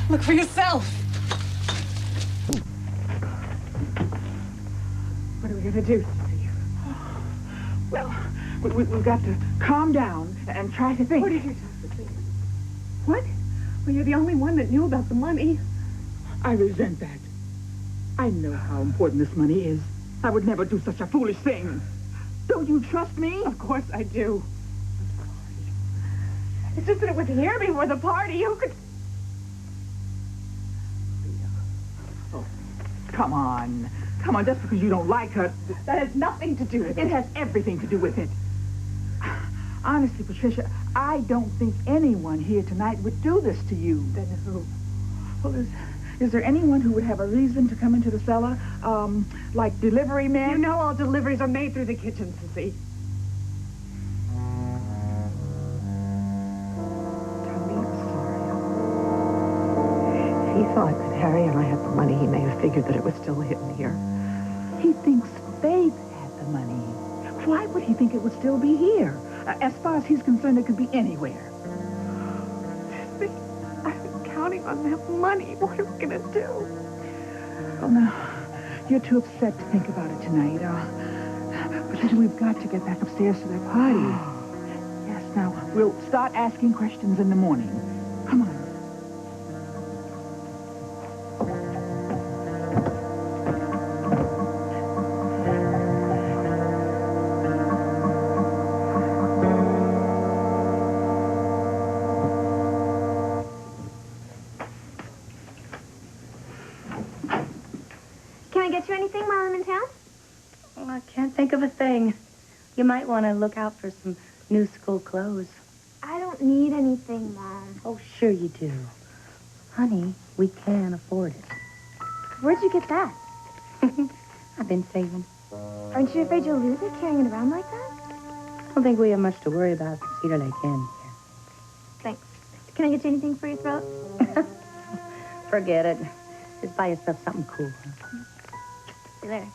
Look for yourself. What are we gonna do, Steve? Well, we've got to calm down and try to think. What did you do, Sissy? What? Well, you're the only one that knew about the money. I resent that. I know how important this money is. I would never do such a foolish thing. Don't you trust me? Of course I do. It's just that it was here before the party. Who could... Oh, come on. Come on, just because you don't like her... That has nothing to do with it. It has everything to do with it. Honestly, Patricia, I don't think anyone here tonight would do this to you. Then who? Well, is there anyone who would have a reason to come into the cellar? Like delivery men? You know all deliveries are made through the kitchen, Sissy. Tony, I'm sorry. If he thought that Harry and I had the money, he may have figured that it was still hidden here. He thinks Faith had the money. Why would he think it would still be here? As far as he's concerned, it could be anywhere. Sissy, I've been counting on that money. What are we going to do? Oh, no. You're too upset to think about it tonight. Patricia, we've got to get back upstairs to that party. Yes, now, we'll start asking questions in the morning. Come on. Can I get you anything while I'm in town? Oh, I can't think of a thing. You might want to look out for some new school clothes. I don't need anything, Mom. Oh, sure you do. Honey, we can afford it. Where'd you get that? I've been saving. Aren't you afraid you'll lose it carrying it around like that? I don't think we have much to worry about at Cedar Lake Inn here. Thanks. Can I get you anything for your throat? Forget it. Just buy yourself something cool. See you later.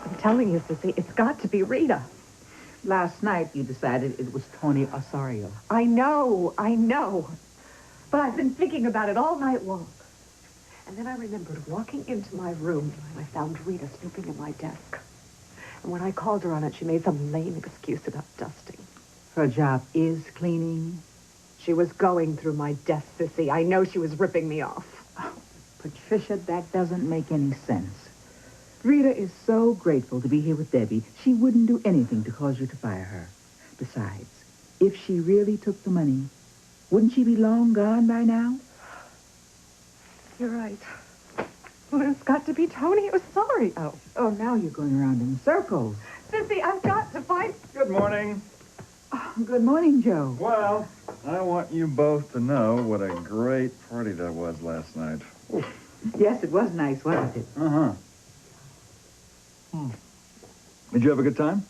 I'm telling you, Sissy, it's got to be Rita. Last night, you decided it was Tony Osorio. I know. But I've been thinking about it all night long. And then I remembered walking into my room and I found Rita snooping in my desk. And when I called her on it, she made some lame excuse about dusting. Her job is cleaning. She was going through my desk, Sissy. I know she was ripping me off. Oh, Patricia, that doesn't make any sense. Rita is so grateful to be here with Debbie, she wouldn't do anything to cause you to fire her. Besides, if she really took the money, wouldn't she be long gone by now? You're right. Well, it's got to be Tony Osorio. Oh, now you're going around in circles. Sissy, I've got to find... Good morning. Oh, good morning, Joe. Well, I want you both to know what a great party that was last night. Yes, it was nice, wasn't it? Uh-huh. Did you have a good time?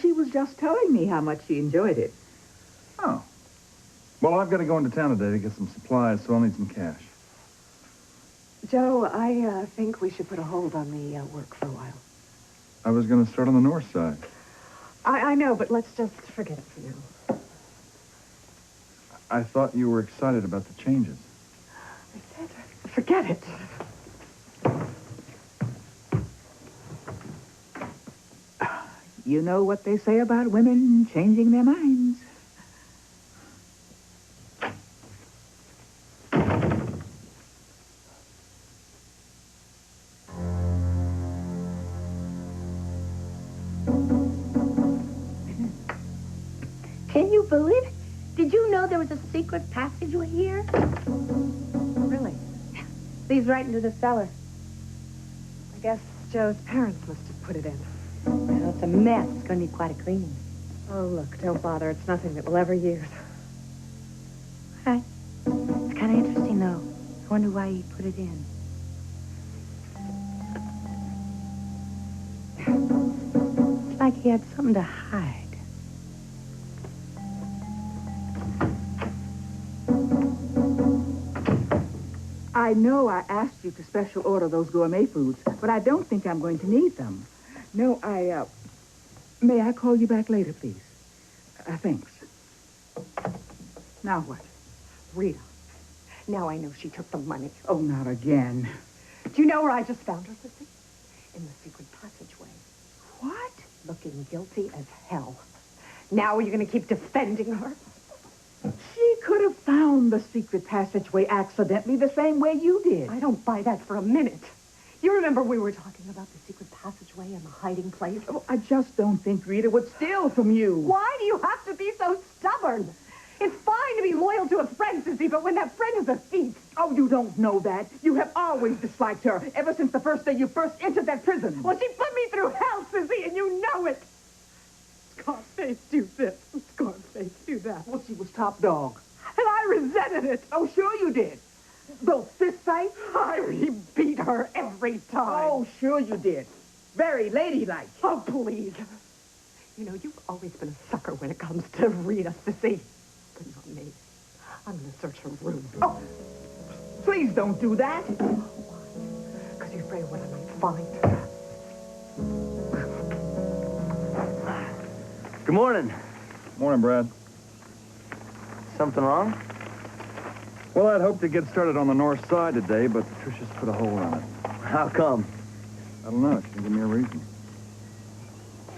She was just telling me how much she enjoyed it. Oh. Well, I've got to go into town today to get some supplies, so I'll need some cash. Joe, I think we should put a hold on the work for a while. I was going to start on the north side. I know, but let's just forget it for now. I thought you were excited about the changes. I said, forget it. You know what they say about women changing their minds. Can you believe it? Did you know there was a secret passageway here? Really? Leads right into the cellar. I guess Joe's parents must have put it in. Well, it's a mess. It's going to need quite a cleaning. Oh, look, don't bother. It's nothing that we'll ever use. Hi. why he put it in. It's like he had something to hide. I know I asked you to special order those gourmet foods, but I don't think I'm going to need them. No, may I call you back later, please? Thanks. Now what? Rita. Now I know she took the money. Oh, not again. Do you know where I just found her, Sissy? In the secret passageway. What? Looking guilty as hell. Now are you going to keep defending her? She could have found the secret passageway accidentally the same way you did. I don't buy that for a minute. You remember we were talking about the secret passageway and the hiding place? Oh, I just don't think Rita would steal from you. Why do you have to be so stubborn? It's fine to be loyal to a friend, Sissy, but when that friend is a thief... Oh, you don't know that. You have always disliked her, ever since the first day you first entered that prison. Well, she put me through hell, Sissy, and you know it. Scarface, do this. Scarface, do that. Well, she was top dog. And I resented it. Oh, sure you did. Those fist fights? I beat her every time. Oh, sure you did. Very ladylike. Oh, please. You know, you've always been a sucker when it comes to Rita, Sissy. But not me. I'm going to search her room. Oh, please don't do that. Why? Because you're afraid of what I might find. Good morning. Morning, Brad. Something wrong? Well, I'd hoped to get started on the north side today, but Patricia's put a hold on it. How come? I don't know. She didn't give me a reason.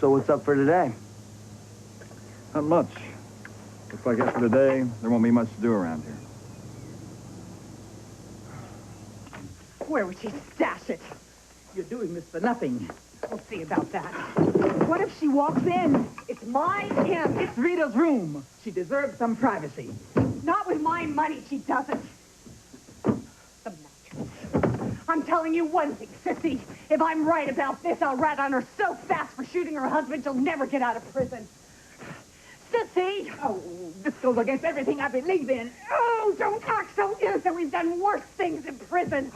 So what's up for today? Not much. Looks like after today, there won't be much to do around here. Where would she stash it? You're doing this for nothing. We'll see about that. What if she walks in? It's my in. It's Rita's room. She deserves some privacy. Not with my money, she doesn't. The mattress. I'm telling you one thing, Sissy. If I'm right about this, I'll rat on her so fast for shooting her husband she'll never get out of prison. Sissy! Oh, this goes against everything I believe in. Oh, don't act so innocent. We've done worse things in prison.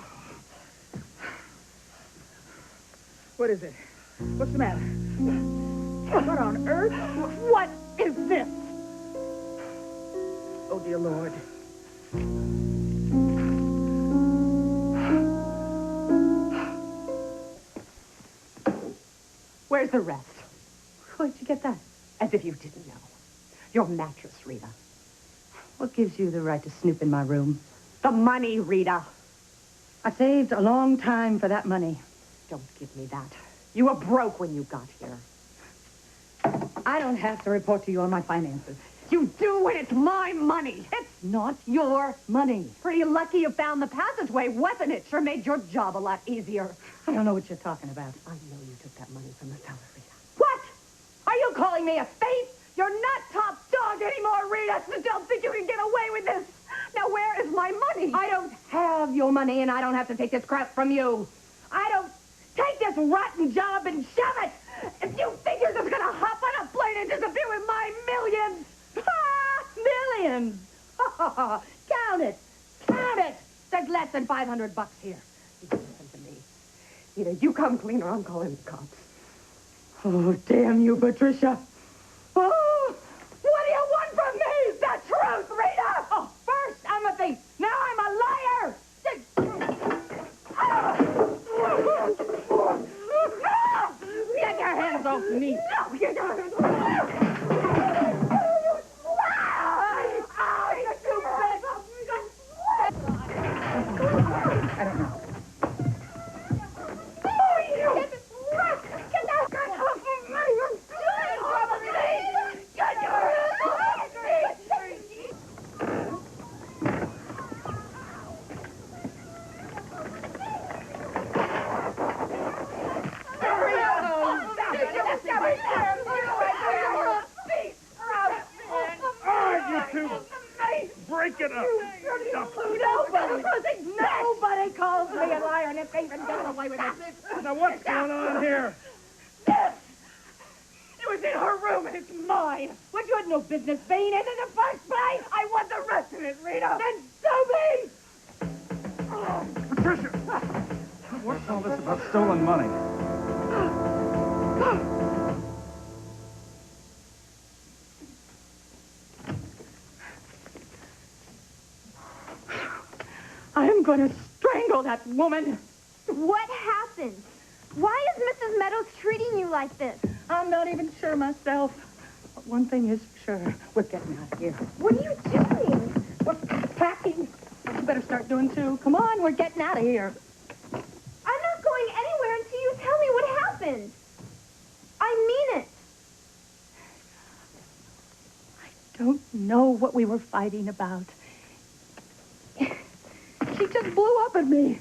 What is it? What's the matter? What on earth? What is this? Oh, dear Lord. Where's the rest? Where'd you get that? As if you didn't know. Your mattress, Rita. What gives you the right to snoop in my room? The money, Rita. I saved a long time for that money. Don't give me that. You were broke when you got here. I don't have to report to you on my finances. You do when it's my money. It's not your money. Pretty lucky you found the passageway weapon. It sure made your job a lot easier. I don't know what you're talking about. I know you took that money from the cellar, Rita. What? Are you calling me a thief? You're not top dog anymore, Rita, so don't think you can get away with this. Now, where is my money? I don't have your money, and I don't have to take this crap from you. I don't take this rotten job and shove it. If you think you're just going to hop on a plane and disappear with my millions. Millions? Count it. Count it. There's less than $500 here. Listen to me. Either you come clean or I'm calling the cops. Oh, damn you, Patricia. Oh, what do you want from me? The truth, Rita! Oh, first I'm a thief. Now I'm a liar! Get your hands off me! No, get your hands off me! I don't know. Break it up. Nobody calls me a liar, and if they even get away with it. Now, what's going on here? This! It was in her room, and it's mine. What you had no business being in the first place? I want the rest of it, Rita. Then sue me! Oh. stolen money. I'm going to strangle that woman. What happened? Why is Mrs. Meadows treating you like this? I'm not even sure myself. But one thing is for sure. We're getting out of here. What are you doing? We're packing. You better start doing too. Come on, we're getting out of here. I'm not going anywhere until you tell me what happened. I mean it. I don't know what we were fighting about. She just blew up at me.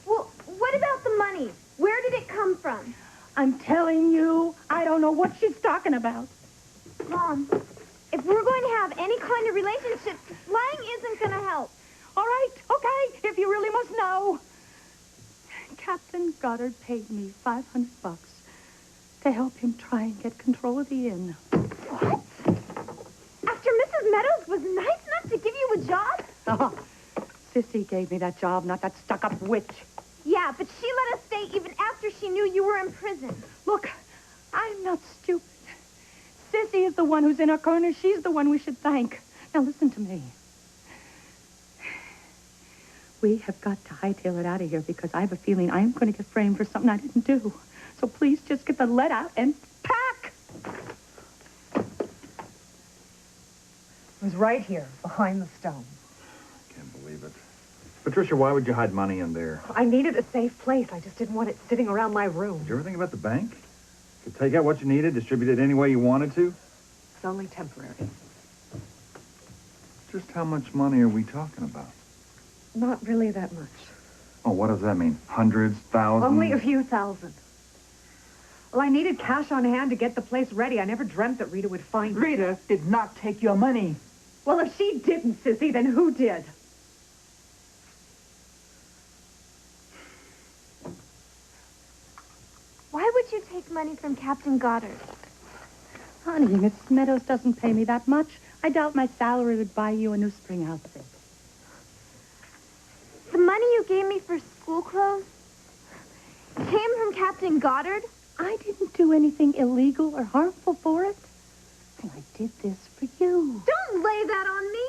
Well, what about the money? Where did it come from? I'm telling you, I don't know what she's talking about. Mom, if we're going to have any kind of relationship, lying isn't going to help. All right, okay, if you really must know. Captain Goddard paid me $500 to help him try and get control of the inn. What? After Mrs. Meadows was nice enough to give you a job? Oh, Sissy gave me that job, not that stuck-up witch. Yeah, but she let us stay even after she knew you were in prison. Look, I'm not stupid. Sissy is the one who's in our corner. She's the one we should thank. Now, listen to me. We have got to hightail it out of here because I have a feeling I'm going to get framed for something I didn't do. So please just get the lead out and pack. It was right here, behind the stone. Can't believe it. Patricia, why would you hide money in there? I needed a safe place. I just didn't want it sitting around my room. Did you ever think about the bank? Could take out what you needed, distribute it any way you wanted to? It's only temporary. Just how much money are we talking about? Not really that much. Oh, what does that mean? Hundreds, thousands? Only a few thousand. Well, I needed cash on hand to get the place ready. I never dreamt that Rita would find it. Rita did not take your money. Well, if she didn't, Sissy, then who did? Why would you take money from Captain Goddard? Honey, Miss Meadows doesn't pay me that much. I doubt my salary would buy you a new spring outfit. The money you gave me for school clothes came from Captain Goddard? I didn't do anything illegal or harmful for it. And I did this for you. Don't lay that on me.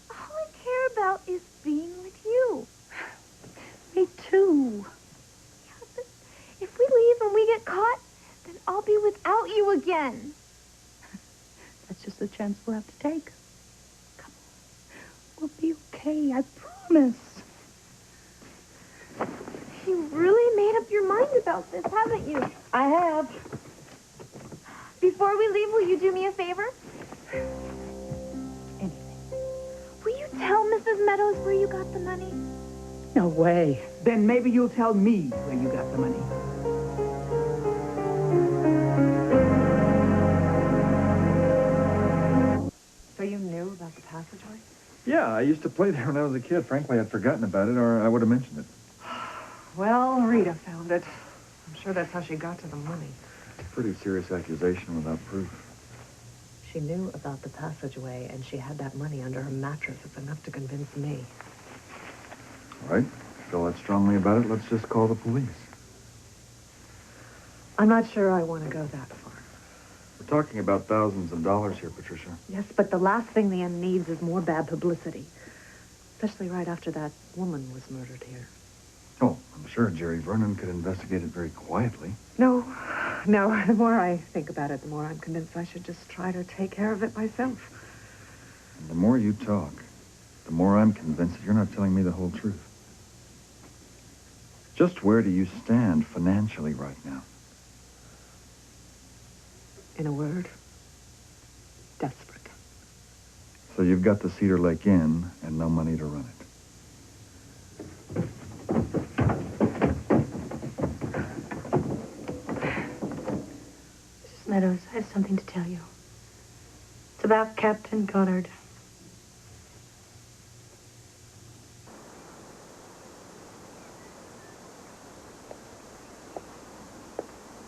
All I care about is being with you. Me too. Yeah, but if we leave and we get caught, then I'll be without you again. That's just the chance we'll have to take. Come on. We'll be okay, I promise. You really made up your mind about this, haven't you? I have. Before we leave, will you do me a favor? Anything. Will you tell Mrs. Meadows where you got the money? No way. Then maybe you'll tell me where you got the money. So you knew about the passageway? Yeah, I used to play there when I was a kid. Frankly, I'd forgotten about it, or I would have mentioned it. Well, Rita found it. I'm sure that's how she got to the money. Pretty serious accusation without proof. She knew about the passageway, and she had that money under her mattress. It's enough to convince me. All right. Feel that strongly about it, let's just call the police. I'm not sure I want to go that far. We're talking about thousands of dollars here, Patricia. Yes, but the last thing the inn needs is more bad publicity. Especially right after that woman was murdered here. Oh, I'm sure Jerry Vernon could investigate it very quietly. No. The more I think about it, the more I'm convinced I should just try to take care of it myself. And the more you talk, the more I'm convinced that you're not telling me the whole truth. Just where do you stand financially right now? In a word, desperate. So you've got the Cedar Lake Inn and no money to run it. Mrs. Meadows, I have something to tell you. It's about Captain Goddard.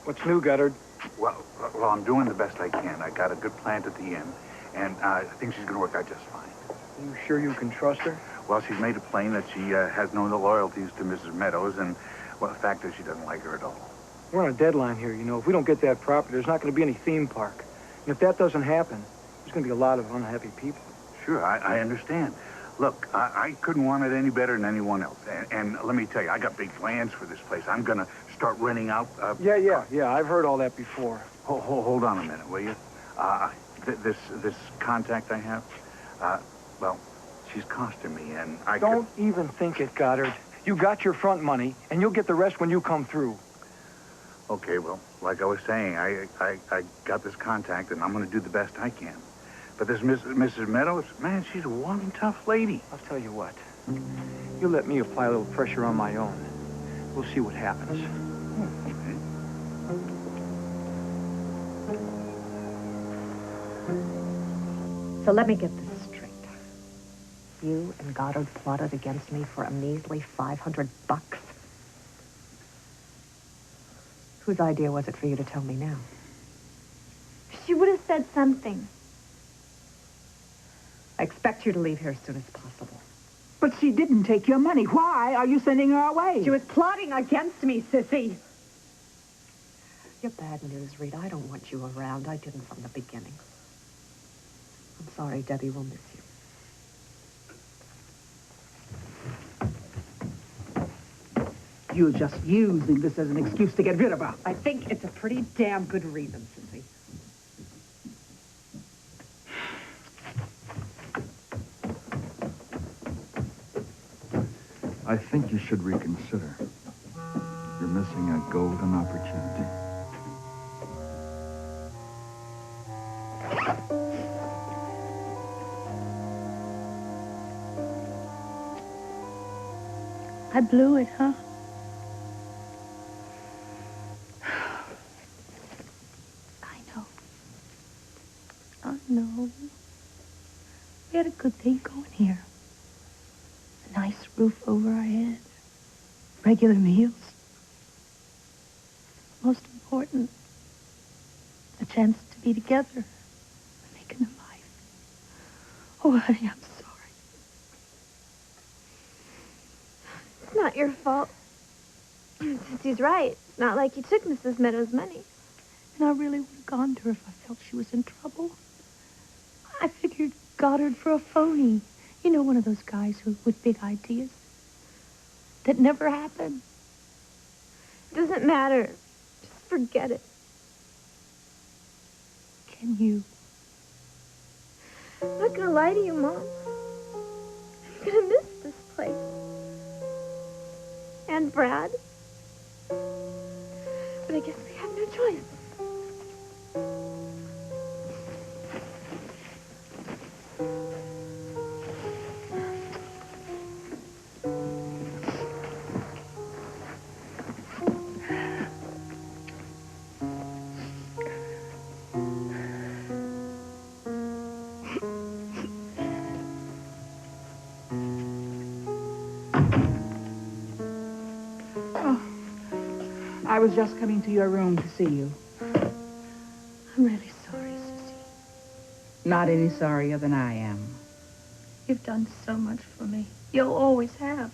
What's new, Goddard? Well, I'm doing the best I can. I got a good plant at the inn, and I think she's going to work out just fine. Are you sure you can trust her? Well, she's made it plain that she has no loyalties to Mrs. Meadows, and Well, the fact is she doesn't like her at all. We're on a deadline here, you know. If we don't get that property, there's not going to be any theme park. And if that doesn't happen, there's going to be a lot of unhappy people. Sure, I understand. Look, I couldn't want it any better than anyone else. And let me tell you, I got big plans for this place. I'm going to start renting out... Yeah, I've heard all that before. Hold on a minute, will you? This contact I have, well, she's costing me, and I Don't even think it, Goddard. You got your front money, and you'll get the rest when you come through. Okay, well, like I was saying, I got this contact, and I'm going to do the best I can. But this Mrs. Meadows, man, she's one tough lady. I'll tell you what. You let me apply a little pressure on my own. We'll see what happens. So let me get this straight. You and Goddard plotted against me for a measly $500. Whose idea was it for you to tell me now? She would have said something. I expect you to leave here as soon as possible. But she didn't take your money. Why are you sending her away? She was plotting against me, sissy. You're bad news, Rita. I don't want you around. I didn't from the beginning. I'm sorry, Debbie will miss you. You're just using this as an excuse to get rid of her. I think it's a pretty damn good reason, sissy. I think you should reconsider. You're missing a golden opportunity. I blew it, huh? I know. We had a good thing going here. A nice roof over our heads. Regular meals. Most important, a chance to be together. Making a life. Oh, honey, I'm sorry. It's not your fault. Sissy's right. It's not like you took Mrs. Meadows' money. And I really would have gone to her if I felt she was in trouble. I figured Goddard for a phony. You know, one of those guys with big ideas. That never happened. It doesn't matter. Just forget it. Can you? I'm not gonna lie to you, Mom. I'm gonna miss this place. And Brad. But I guess we have no choice. I was just coming to your room to see you. I'm really sorry, Sissy. Not any sorrier than I am. You've done so much for me. You'll always have.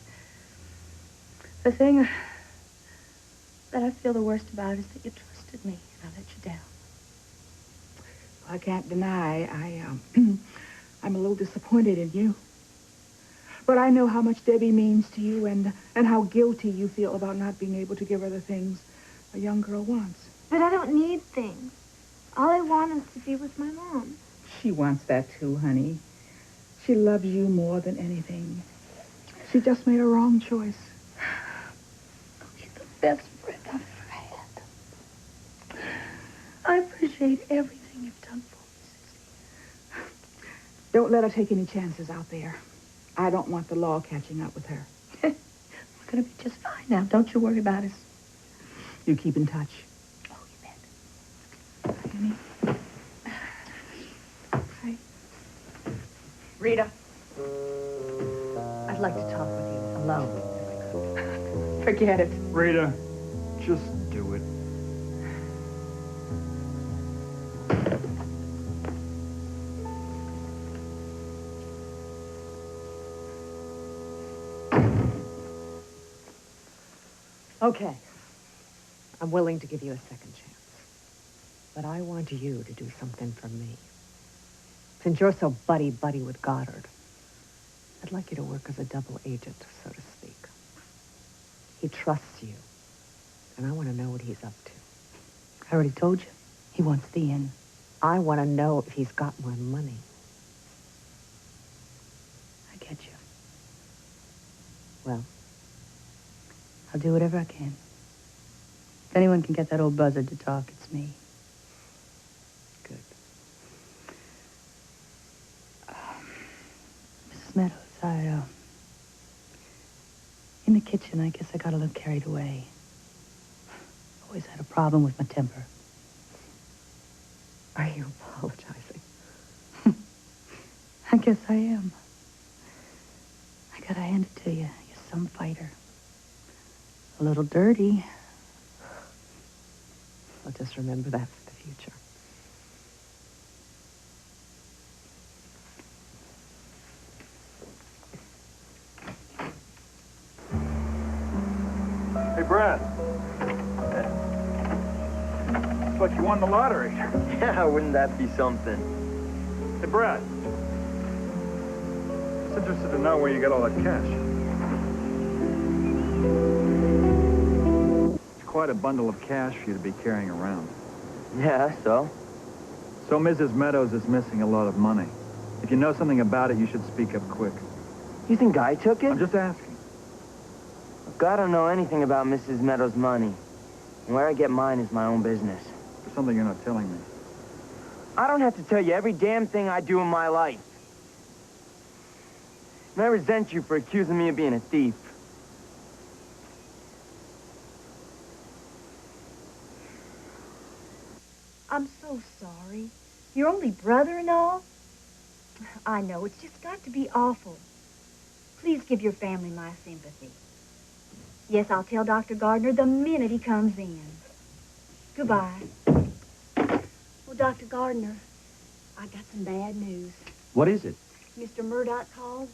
The thing that I feel the worst about is that you trusted me and I let you down. I can't deny I'm a little disappointed in you. But I know how much Debbie means to you and how guilty you feel about not being able to give her the things a young girl wants. But I don't need things. All I want is to be with my mom. She wants that too, honey. She loves you more than anything. She just made a wrong choice. You're the best friend I've ever had. I appreciate everything you've done for me, Sissy. Don't let her take any chances out there. I don't want the law catching up with her. We're going to be just fine now. Don't you worry about us. You keep in touch. Oh, you bet. Honey. Hi. Rita. I'd like to talk with you alone. Forget it. Rita, just do it. Okay. I'm willing to give you a second chance. But I want you to do something for me. Since you're so buddy-buddy with Goddard, I'd like you to work as a double agent, so to speak. He trusts you, and I want to know what he's up to. I already told you. He wants the inn. I want to know if he's got more money. I get you. Well, I'll do whatever I can. If anyone can get that old buzzard to talk, it's me. good. Mrs. Meadows, in the kitchen, I guess I got a little carried away. Always had a problem with my temper. Are you apologizing? I guess I am. I gotta hand it to you. You're some fighter. A little dirty. I'll just remember that for the future. Hey, Brad. Looks like you won the lottery. Yeah, wouldn't that be something? Hey, Brad. Just interested to know where you get all that cash. It's quite a bundle of cash for you to be carrying around. Yeah, so? So Mrs. Meadows is missing a lot of money. If you know something about it, you should speak up quick. You think I took it? I'm just asking. Look, I don't know anything about Mrs. Meadows' money. And where I get mine is my own business. There's something you're not telling me. I don't have to tell you every damn thing I do in my life. And I resent you for accusing me of being a thief. I'm so sorry. Your only brother and all? I know, it's just got to be awful. Please give your family my sympathy. Yes, I'll tell Dr. Gardner the minute he comes in. Goodbye. Well, Dr. Gardner, I got some bad news. What is it? Mr. Murdoch called.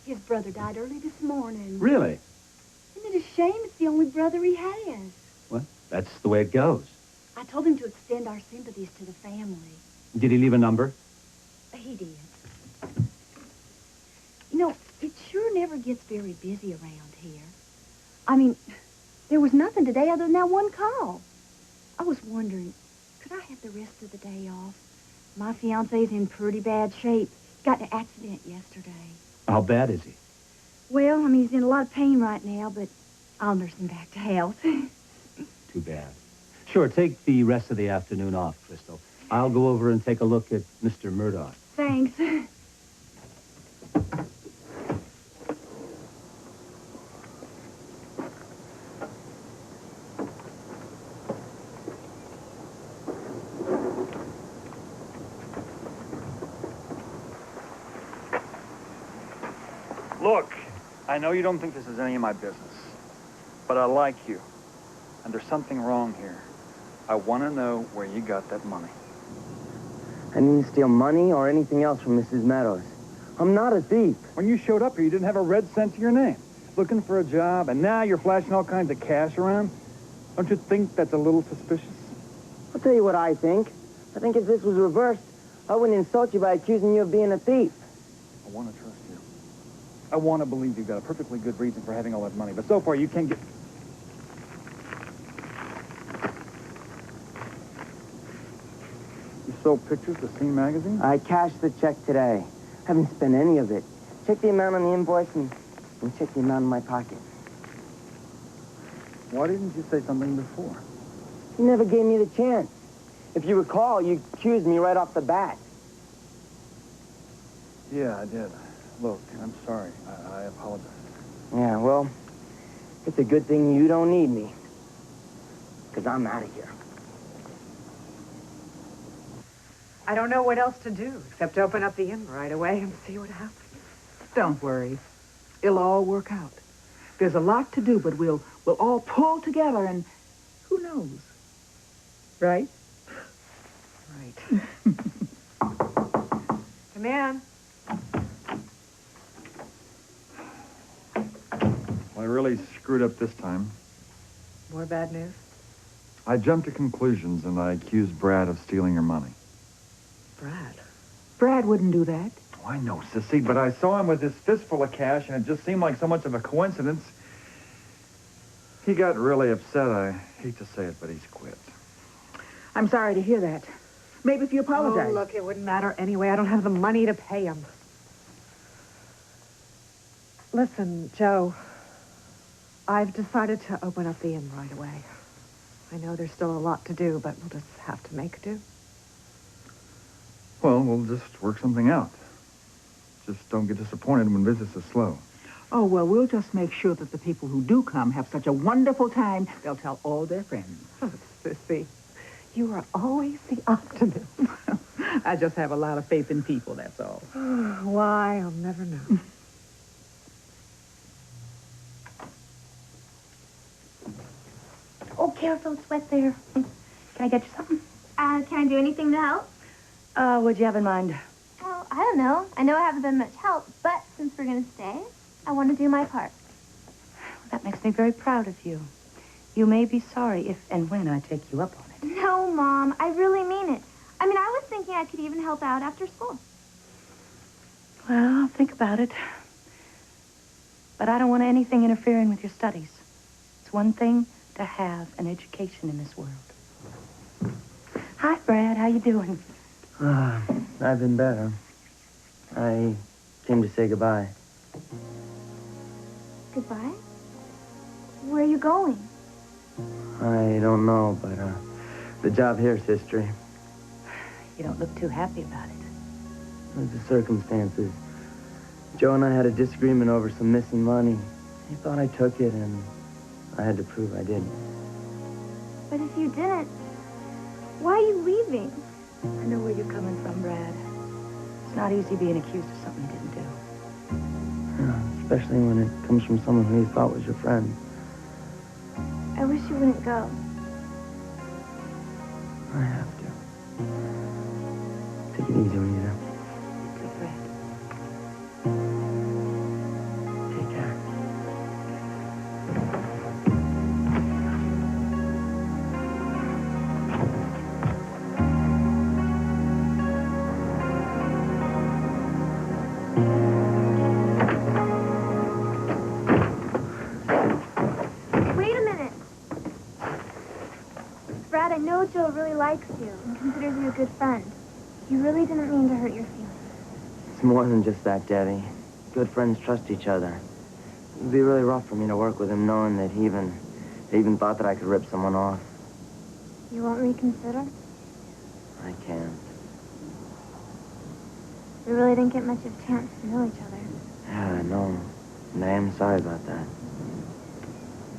His brother died early this morning. Really? Isn't it a shame? It's the only brother he has. Well, that's the way it goes. I told him to extend our sympathies to the family. Did he leave a number? He did. You know, it sure never gets very busy around here. I mean, there was nothing today other than that one call. I was wondering, could I have the rest of the day off? My fiancé's in pretty bad shape. Got in an accident yesterday. How bad is he? Well, I mean, he's in a lot of pain right now, but I'll nurse him back to health. Too bad. Sure, take the rest of the afternoon off, Crystal. I'll go over and take a look at Mr. Murdoch. Thanks. Look, I know you don't think this is any of my business, but I like you, and there's something wrong here. I want to know where you got that money. I didn't steal money or anything else from Mrs. Meadows. I'm not a thief. When you showed up here, you didn't have a red cent to your name. Looking for a job, and now you're flashing all kinds of cash around? Don't you think that's a little suspicious? I'll tell you what I think. I think if this was reversed, I wouldn't insult you by accusing you of being a thief. I want to trust you. I want to believe you've got a perfectly good reason for having all that money, but so far you can't get... You sold pictures to Scene Magazine? I cashed the check today. Haven't spent any of it. Check the amount on the invoice and check the amount in my pocket. Why didn't you say something before? You never gave me the chance. If you recall, you accused me right off the bat. Yeah, I did. Look, I'm sorry. I apologize. Yeah, well, it's a good thing you don't need me. Because I'm out of here. I don't know what else to do except open up the inn right away and see what happens. Don't worry. It'll all work out. There's a lot to do, but we'll all pull together and who knows? Right? Right. Come in. Well, I really screwed up this time. More bad news? I jumped to conclusions and I accused Brad of stealing your money. Brad? Brad wouldn't do that. Oh, I know, Sissy, but I saw him with his fistful of cash and it just seemed like so much of a coincidence. He got really upset. I hate to say it, but he's quit. I'm sorry to hear that. Maybe if you apologize. Oh, look, it wouldn't matter anyway. I don't have the money to pay him. Listen, Joe, I've decided to open up the inn right away. I know there's still a lot to do, but we'll just have to make do. Well, we'll just work something out. Just don't get disappointed when business is slow. Oh, well, we'll just make sure that the people who do come have such a wonderful time, they'll tell all their friends. Oh, Sissy, you are always the optimist. I just have a lot of faith in people, that's all. Why, I'll never know. Oh, careful, it's wet there. Can I get you something? Can I do anything to help? What'd you have in mind? Well, I don't know. I know I haven't been much help, but since we're going to stay, I want to do my part. That makes me very proud of you. You may be sorry if and when I take you up on it. No, Mom, I really mean it. I mean, I was thinking I could even help out after school. Well, I'll think about it. But I don't want anything interfering with your studies. It's one thing to have an education in this world. Hi, Brad. How you doing? I've been better. I came to say goodbye. Goodbye? Where are you going? I don't know, but the job here's history. You don't look too happy about it. The circumstances. Joe and I had a disagreement over some missing money. He thought I took it, and I had to prove I didn't. But if you didn't, why are you leaving? I know where you're coming from, Brad. It's not easy being accused of something you didn't do. Yeah, especially when it comes from someone who you thought was your friend. I wish you wouldn't go. I have to. Take it easy, Rita. Good, Brad. Take care. Wait a minute. Brad, I know Joe really likes you and considers you a good friend. You really didn't mean to hurt your feelings. It's more than just that, Daddy. Good friends trust each other. It'd be really rough for me to work with him knowing that he even thought that I could rip someone off. You won't reconsider? I can't. We really didn't get much of a chance to know each other. Yeah, I know. And I am sorry about that.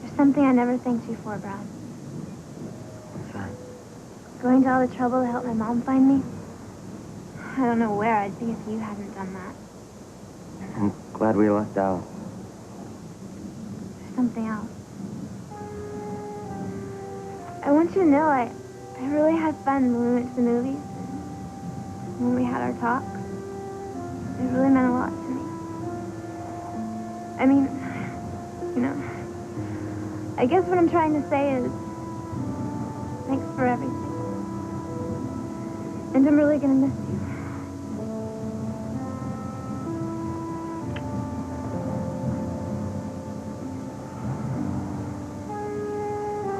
There's something I never thanked you for, Brad. What's that? Going to all the trouble to help my mom find me. I don't know where I'd be if you hadn't done that. I'm glad we lucked out. There's something else. I want you to know I really had fun when we went to the movies and when we had our talks. It really meant a lot to me. I mean, you know, I guess what I'm trying to say is thanks for everything. And I'm really gonna miss you.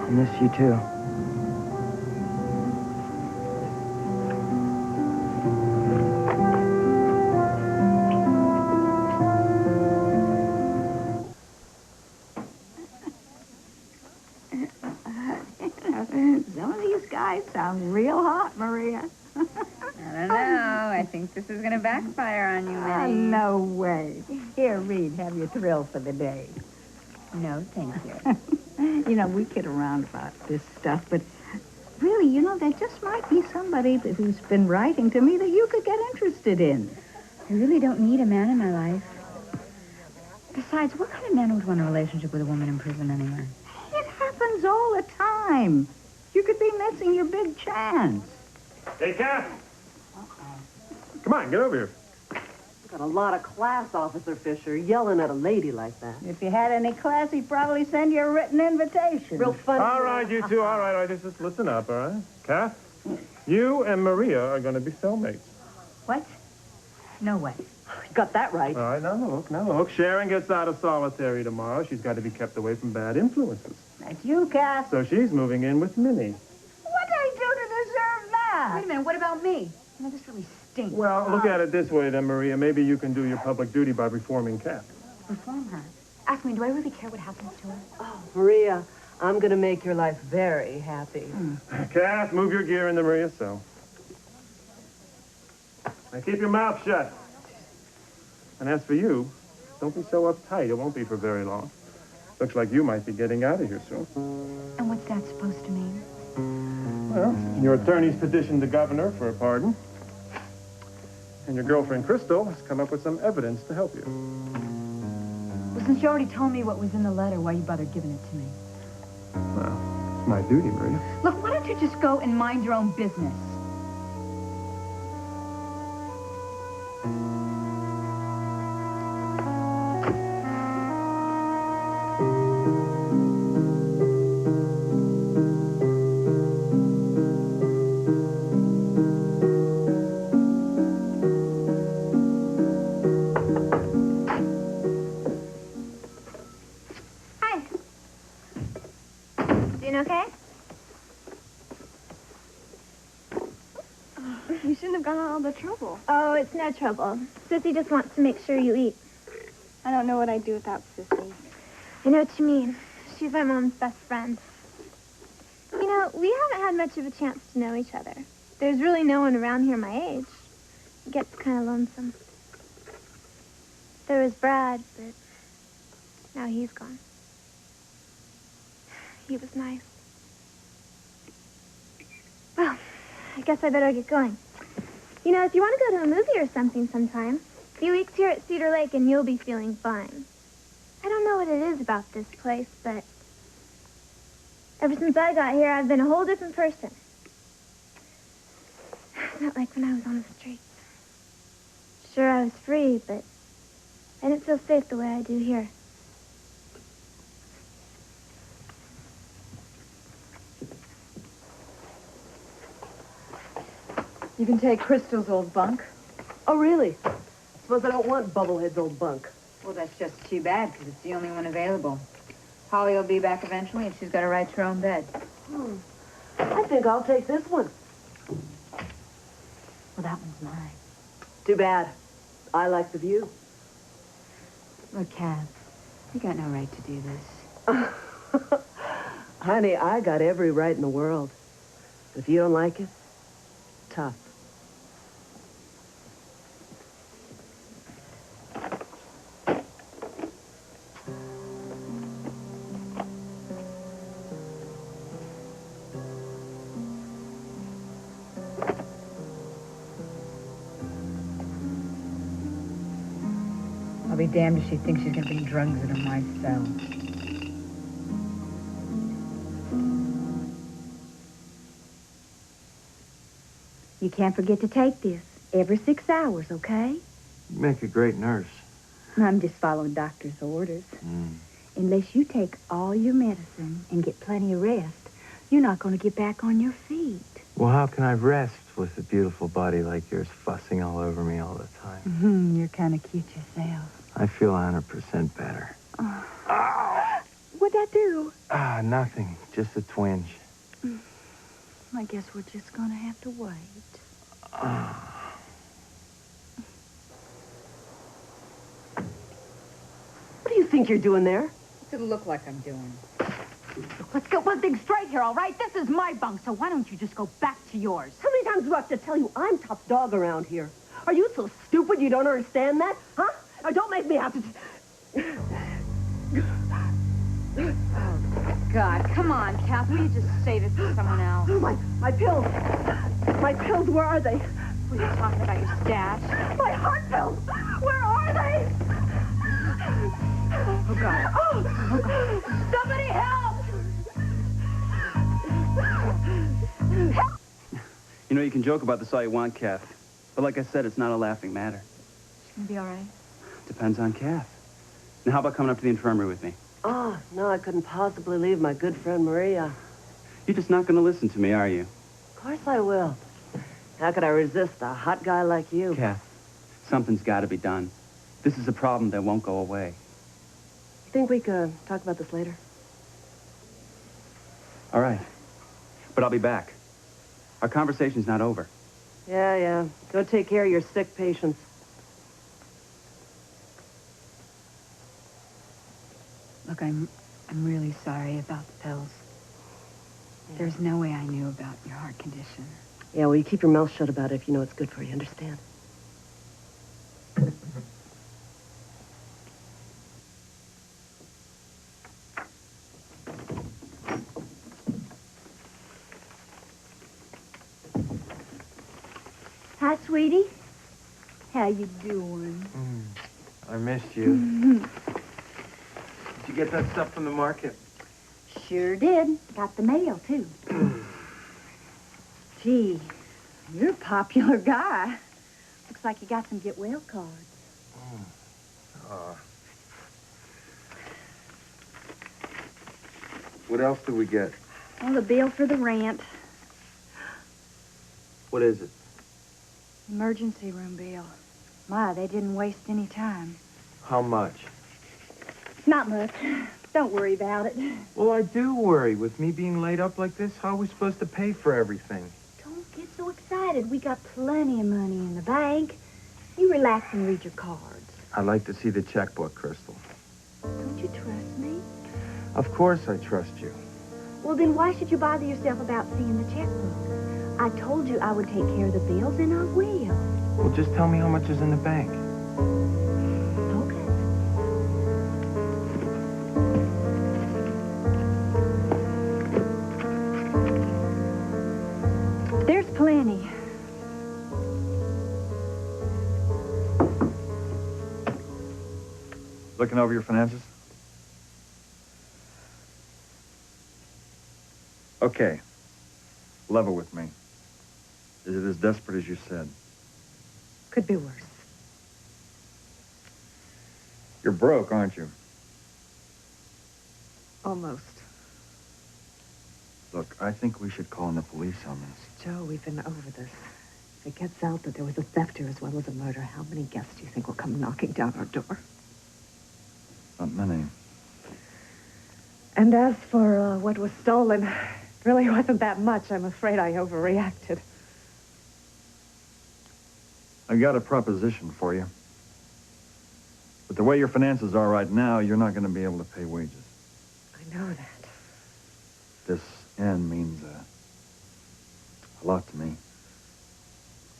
I miss you too. Some of these guys sound real hot, Maria. I don't know. I think this is going to backfire on you, Minnie. No way. Here, Reed, have your thrill for the day. No, thank you. You know, we kid around about this stuff, but really, you know, there just might be somebody who's been writing to me that you could get interested in. I really don't need a man in my life. Besides, what kind of man would want a relationship with a woman in prison anyway? It happens all the time. You could be missing your big chance. Hey, Kath. Come on, get over here. Got a lot of class, Officer Fisher, yelling at a lady like that. If you had any class, he'd probably send you a written invitation. Real funny. All right, you two, all right, just listen up, all right? Kath, you and Maria are going to be cellmates. What? No way. You got that right. All right, now look. Sharon gets out of solitary tomorrow. She's got to be kept away from bad influences. That's you, Kath. So she's moving in with Minnie. What'd I do to deserve that? Wait a minute, what about me? You know, this really stinks. Well, look at it this way then, Maria. Maybe you can do your public duty by reforming Kath. Reform her. Ask me, do I really care what happens to her? Oh, Maria, I'm going to make your life very happy. Kath, move your gear into Maria's cell. Now keep your mouth shut. And as for you, don't be so uptight. It won't be for very long. Looks like you might be getting out of here soon. And what's that supposed to mean? Well, your attorney's petitioned the governor for a pardon. And your girlfriend, Crystal, has come up with some evidence to help you. Well, since you already told me what was in the letter, why you bothered giving it to me? Well, it's my duty, Maria. Look, why don't you just go and mind your own business? Okay? You shouldn't have gone all the trouble. Oh, it's no trouble. Sissy just wants to make sure you eat. I don't know what I'd do without Sissy. I know what you mean. She's my mom's best friend. You know, we haven't had much of a chance to know each other. There's really no one around here my age. It gets kind of lonesome. There was Brad, but now he's gone. He was nice. Well, I guess I better get going. You know, if you want to go to a movie or something sometime, a few weeks here at Cedar Lake and you'll be feeling fine. I don't know what it is about this place, but ever since I got here, I've been a whole different person. It's not like when I was on the streets. Sure, I was free, but I didn't feel safe the way I do here. You can take Crystal's old bunk. Oh, really? Suppose I don't want Bubblehead's old bunk. Well, that's just too bad, because it's the only one available. Holly will be back eventually, and she's got a right to her own bed. I think I'll take this one. Well, that one's mine. Too bad. I like the view. Look, Kath, you got no right to do this. Honey, I got every right in the world. If you don't like it, tough. I'll be damned if she thinks she's going to bring drugs into my cell. You can't forget to take this every 6 hours, okay? You make a great nurse. I'm just following doctor's orders. Unless you take all your medicine and get plenty of rest, you're not going to get back on your feet. Well, how can I rest with a beautiful body like yours fussing all over me all the time? You're kind of cute yourself. I feel 100% better. What'd that do? Nothing. Just a twinge. I guess we're just going to have to wait. What do you think you're doing there? What's it look like I'm doing? Let's get one thing straight here, all right? This is my bunk, so why don't you just go back to yours? How many times do I have to tell you I'm top dog around here? Are you so stupid you don't understand that? Huh? Now, don't make me have to... Oh, God, come on, Kath. Will you just say this to someone else? My pills. My pills, where are they? Were you talking about your stash? My heart pills. Where are they? Oh, God. Oh, God. Somebody help! You know, you can joke about this all you want, Kath. But like I said, it's not a laughing matter. You be all right? Depends on Kath. Now, how about coming up to the infirmary with me? Oh, no, I couldn't possibly leave my good friend Maria. You're just not going to listen to me, are you? Of course I will. How could I resist a hot guy like you? Kath, something's got to be done. This is a problem that won't go away. You think we could talk about this later? All right. But I'll be back. Our conversation's not over. Yeah. Go take care of your sick patients. Look, I'm really sorry about the pills. There's no way I knew about your heart condition. Yeah, well, you keep your mouth shut about it if you know it's good for you, understand? Hi, sweetie. How you doing? I missed you. Did you get that stuff from the market? Sure did. Got the mail, too. Gee, you're a popular guy. Looks like you got some get well cards. What else did we get? Oh, the bill for the rent. What is it? Emergency room bill. My, they didn't waste any time. How much? Not much. Don't worry about it. Well, I do worry. With me being laid up like this, how are we supposed to pay for everything? Don't get so excited. We got plenty of money in the bank. You relax and read your cards. I'd like to see the checkbook, Crystal. Don't you trust me? Of course I trust you. Well, then why should you bother yourself about seeing the checkbook? I told you I would take care of the bills, and I will. Well, just tell me how much is in the bank. There's plenty. Looking over your finances? Okay. Level with me. Is it as desperate as you said? Could be worse. You're broke, aren't you? Almost. Look, I think we should call in the police on this. Joe, we've been over this. If it gets out that there was a theft here as well as a murder, how many guests do you think will come knocking down our door? Not many. And as for what was stolen, it really wasn't that much. I'm afraid I overreacted. I've got a proposition for you. But the way your finances are right now, you're not going to be able to pay wages. I know that. This end means a lot to me.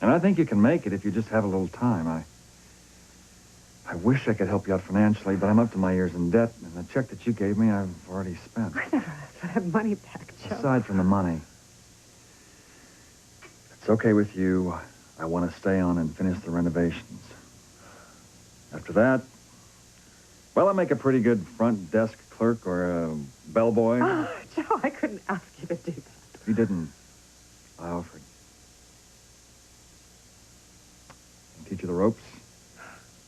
And I think you can make it if you just have a little time. I wish I could help you out financially, but I'm up to my ears in debt, and the check that you gave me, I've already spent. I never asked for that money back, Joe. Aside from the money, if it's okay with you, I want to stay on and finish the renovations. After that, well, I make a pretty good front desk clerk or a bellboy. Oh, Joe, I couldn't ask you to do that. You didn't. I offered. I'll teach you the ropes,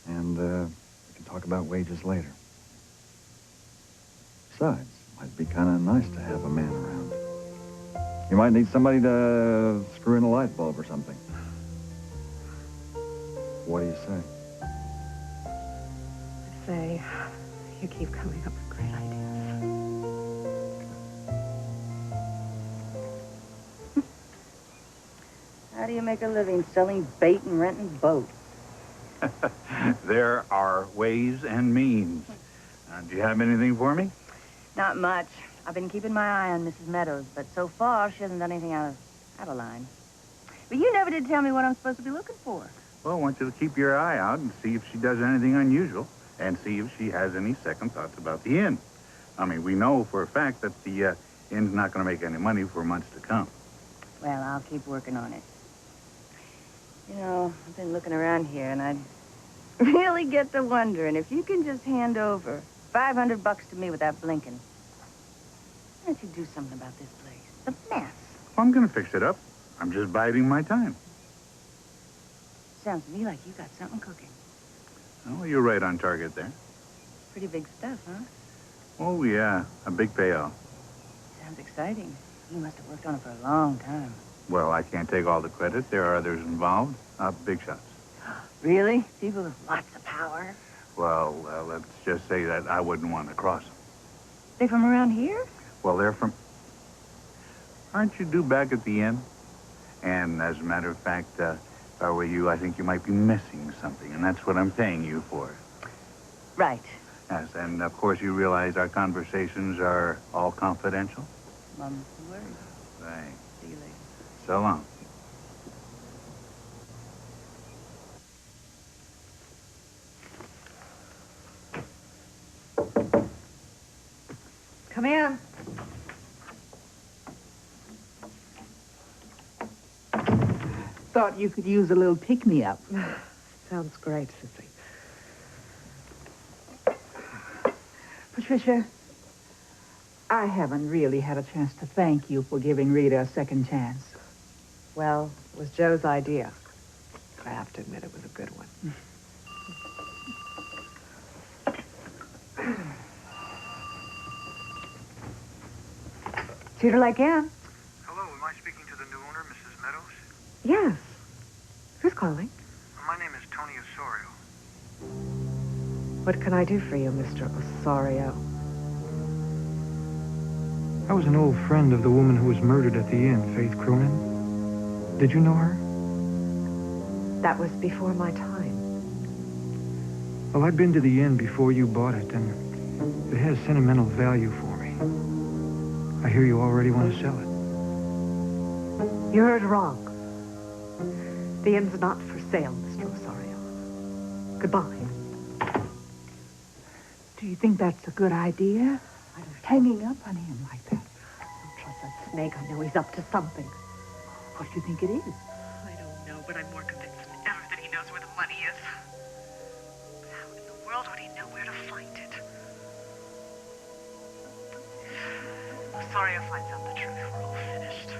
and we can talk about wages later. Besides, it might be kind of nice to have a man around. You might need somebody to screw in a light bulb or something. What do you say? I'd say you keep coming up with great ideas. How do you make a living selling bait and renting boats? There are ways and means. Do you have anything for me? Not much. I've been keeping my eye on Mrs. Meadows, but so far she hasn't done anything out of line. But you never did tell me what I'm supposed to be looking for. Well, I want you to keep your eye out and see if she does anything unusual and see if she has any second thoughts about the inn. I mean, we know for a fact that the inn's not going to make any money for months to come. Well, I'll keep working on it. You know, I've been looking around here, and I really get to wondering if you can just hand over $500 to me without blinking. Why don't you do something about this place? It's a mess. Well, I'm going to fix it up. I'm just biding my time. Sounds to me like you got something cooking. Oh, you're right on target there. Pretty big stuff, huh? Oh, yeah, a big payoff. Sounds exciting. You must have worked on it for a long time. Well, I can't take all the credit. There are others involved. Big shots. Really? People with lots of power? Well, let's just say that I wouldn't want to cross them. They from around here? Well, they're from... Aren't you due back at the inn? And as a matter of fact, if I were you, I think you might be missing something, and that's what I'm paying you for. Right. Yes, and of course you realize our conversations are all confidential? Mum's the word. Right. See you later. So long. Come in. Thought you could use a little pick-me-up. Sounds great, Sissy. Patricia, I haven't really had a chance to thank you for giving Rita a second chance. Well, it was Joe's idea. I have to admit it was a good one. Cedar Lake Inn. Hello, am I speaking to the new owner, Mrs. Meadows? Yes. Who's calling? My name is Tony Osorio. What can I do for you, Mr. Osorio? I was an old friend of the woman who was murdered at the inn, Faith Cronin. Did you know her? That was before my time. Well, I'd been to the inn before you bought it, and it has sentimental value for me. I hear you already want to sell it. You heard wrong. The inn's not for sale, Mr. Osorio. Goodbye. Do you think that's a good idea? Hanging up on him like that. Don't trust that snake. I know he's up to something. What do you think it is? I don't know, but I'm more convinced than ever that he knows where the money is. But how in the world would he know where to find it? Osorio finds out the truth. We're all finished.